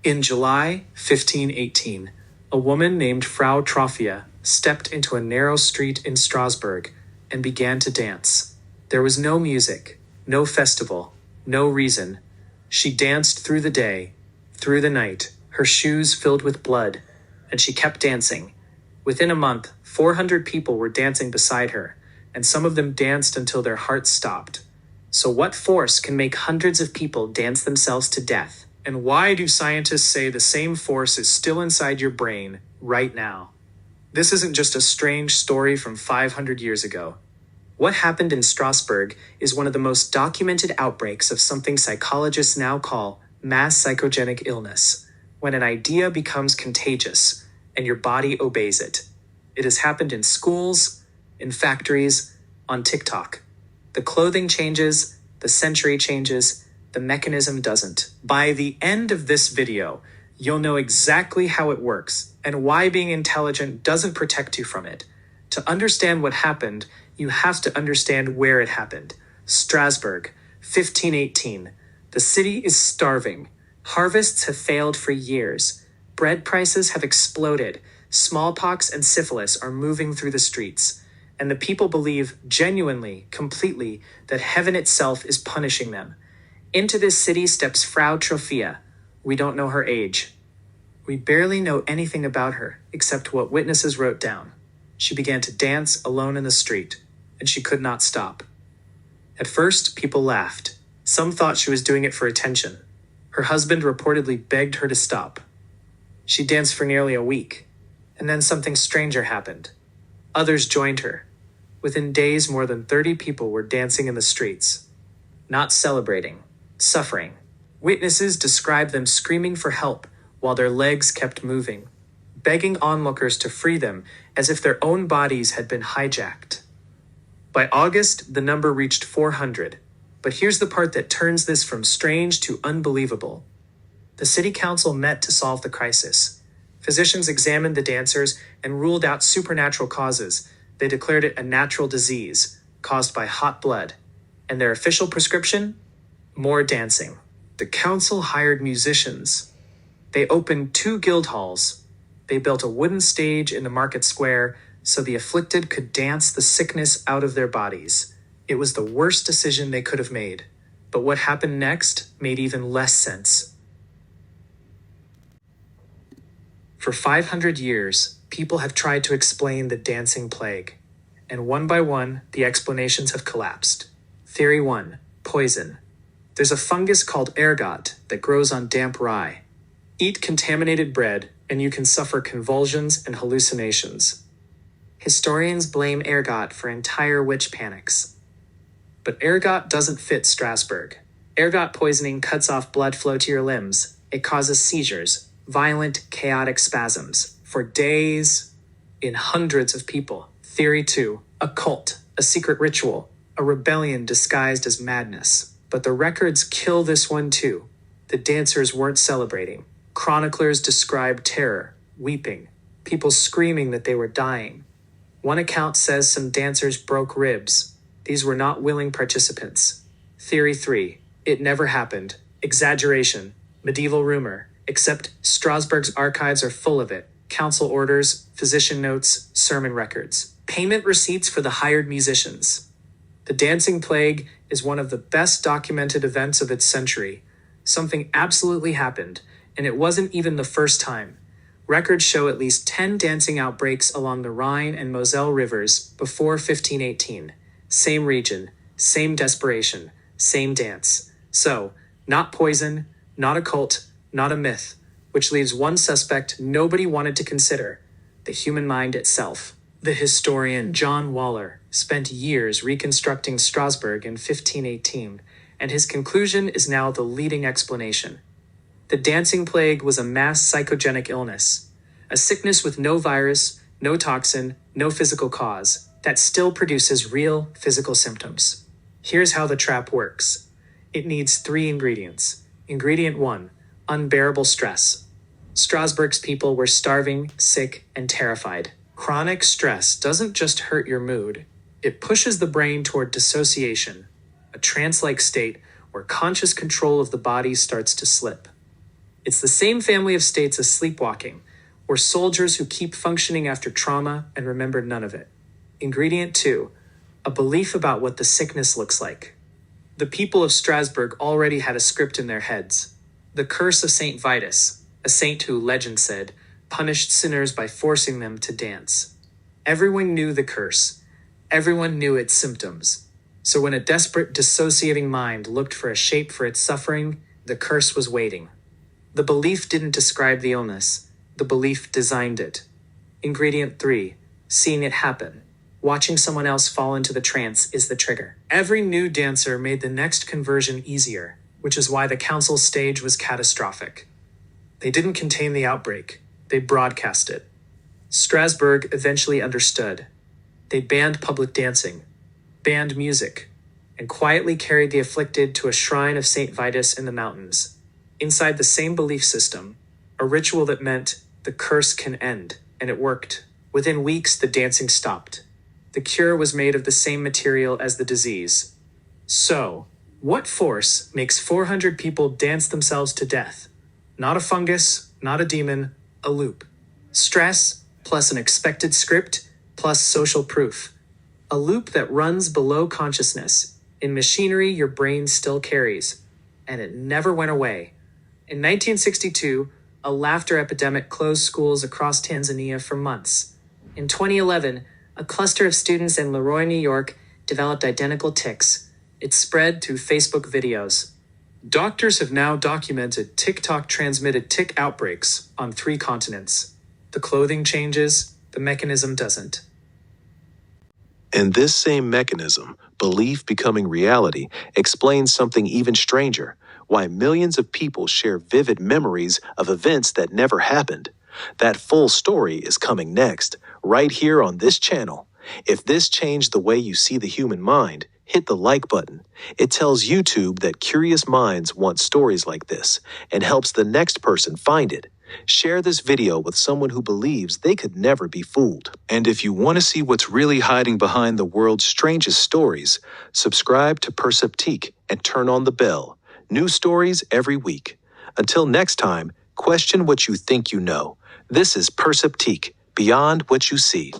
In July 1518, a woman named Frau Trophia stepped into a narrow street in Strasbourg and began to dance. There was no music, no festival, no reason. She danced through the day, through the night, her shoes filled with blood, and she kept dancing. Within a month, 400 people were dancing beside her, and some of them danced until their hearts stopped. So what force can make hundreds of people dance themselves to death? And why do scientists say the same force is still inside your brain right now? This isn't just a strange story from 500 years ago. What happened in Strasbourg is one of the most documented outbreaks of something psychologists now call mass psychogenic illness, when an idea becomes contagious and your body obeys it. It has happened in schools, in factories, on TikTok. The clothing changes, the century changes, the mechanism doesn't. By the end of this video, you'll know exactly how it works and why being intelligent doesn't protect you from it. To understand what happened, you have to understand where it happened. Strasbourg, 1518. The city is starving. Harvests have failed for years. Bread prices have exploded. Smallpox and syphilis are moving through the streets. And the people believe genuinely, completely, that heaven itself is punishing them. Into this city steps Frau Trophia. We don't know her age. We barely know anything about her, except what witnesses wrote down. She began to dance alone in the street, and she could not stop. At first, people laughed. Some thought she was doing it for attention. Her husband reportedly begged her to stop. She danced for nearly a week, and then something stranger happened. Others joined her. Within days, more than 30 people were dancing in the streets. Not celebrating, suffering. Witnesses described them screaming for help while their legs kept moving, begging onlookers to free them as if their own bodies had been hijacked. By August, the number reached 400. But here's the part that turns this from strange to unbelievable. The city council met to solve the crisis. Physicians examined the dancers and ruled out supernatural causes. They declared it a natural disease caused by hot blood. And their official prescription? More dancing. The council hired musicians. They opened 2 guild halls. They built a wooden stage in the market square so the afflicted could dance the sickness out of their bodies. It was the worst decision they could have made. But what happened next made even less sense. For 500 years, people have tried to explain the dancing plague. And one by one, the explanations have collapsed. Theory 1. Poison. There's a fungus called ergot that grows on damp rye. Eat contaminated bread, and you can suffer convulsions and hallucinations. Historians blame ergot for entire witch panics. But ergot doesn't fit Strasbourg. Ergot poisoning cuts off blood flow to your limbs. It causes seizures, violent, chaotic spasms, for days, in hundreds of people. Theory 2. A cult, a secret ritual, a rebellion disguised as madness. But the records kill this one too. The dancers weren't celebrating. Chroniclers described terror, weeping, people screaming that they were dying. One account says some dancers broke ribs. These were not willing participants. Theory 3. It never happened. Exaggeration. Medieval rumor. Except Strasbourg's archives are full of it. Council orders, physician notes, sermon records. Payment receipts for the hired musicians. The dancing plague is one of the best documented events of its century. Something absolutely happened, and it wasn't even the first time. Records show at least 10 dancing outbreaks along the Rhine and Moselle rivers before 1518. Same region, same desperation, same dance. So, not poison, not a cult, not a myth, which leaves one suspect nobody wanted to consider: the human mind itself. The historian John Waller spent years reconstructing Strasbourg in 1518, and his conclusion is now the leading explanation. The dancing plague was a mass psychogenic illness, a sickness with no virus, no toxin, no physical cause, that still produces real physical symptoms. Here's how the trap works. It needs 3 ingredients. Ingredient 1, unbearable stress. Strasbourg's people were starving, sick, and terrified. Chronic stress doesn't just hurt your mood, it pushes the brain toward dissociation, a trance-like state where conscious control of the body starts to slip. It's the same family of states as sleepwalking, or soldiers who keep functioning after trauma and remember none of it. Ingredient 2, a belief about what the sickness looks like. The people of Strasbourg already had a script in their heads. The curse of Saint Vitus, a saint who, legend said, punished sinners by forcing them to dance. Everyone knew the curse. Everyone knew its symptoms. So when a desperate, dissociating mind looked for a shape for its suffering, the curse was waiting. The belief didn't describe the illness. The belief designed it. Ingredient 3, seeing it happen. Watching someone else fall into the trance is the trigger. Every new dancer made the next conversion easier, which is why the council stage was catastrophic. They didn't contain the outbreak. They broadcast it. Strasbourg eventually understood. They banned public dancing, banned music, and quietly carried the afflicted to a shrine of Saint Vitus in the mountains. Inside the same belief system, a ritual that meant the curse can end, and it worked. Within weeks, the dancing stopped. The cure was made of the same material as the disease. So, what force makes 400 people dance themselves to death? Not a fungus, not a demon, a loop. Stress, plus an expected script, plus social proof. A loop that runs below consciousness, in machinery your brain still carries. And it never went away. In 1962, a laughter epidemic closed schools across Tanzania for months. In 2011, a cluster of students in Leroy, New York, developed identical tics. It spread through Facebook videos. Doctors have now documented TikTok-transmitted tic outbreaks on 3 continents. The clothing changes, the mechanism doesn't. And this same mechanism, belief becoming reality, explains something even stranger: why millions of people share vivid memories of events that never happened. That full story is coming next, right here on this channel. If this changed the way you see the human mind, hit the like button. It tells YouTube that curious minds want stories like this and helps the next person find it. Share this video with someone who believes they could never be fooled. And if you want to see what's really hiding behind the world's strangest stories, subscribe to Perceptique and turn on the bell. New stories every week. Until next time, question what you think you know. This is Perceptique, beyond what you see.